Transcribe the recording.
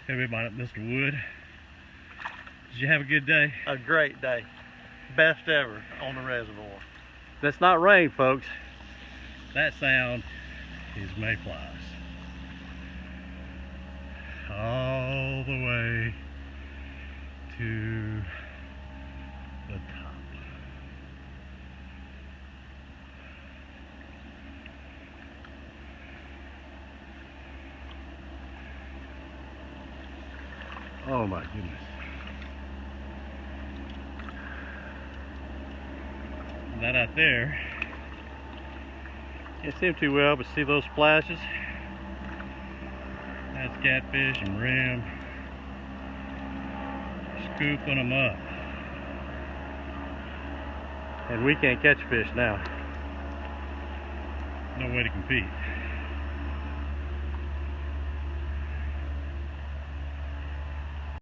Hey, Mr. Wood. Did you have a good day? A great day. Best ever on the reservoir. That's not rain, folks. That sound is mayflies. All the way to the top. Oh my goodness. That out there, can't see them too well, but see those splashes? That's catfish and brim scooping them up. And we can't catch fish now. No way to compete.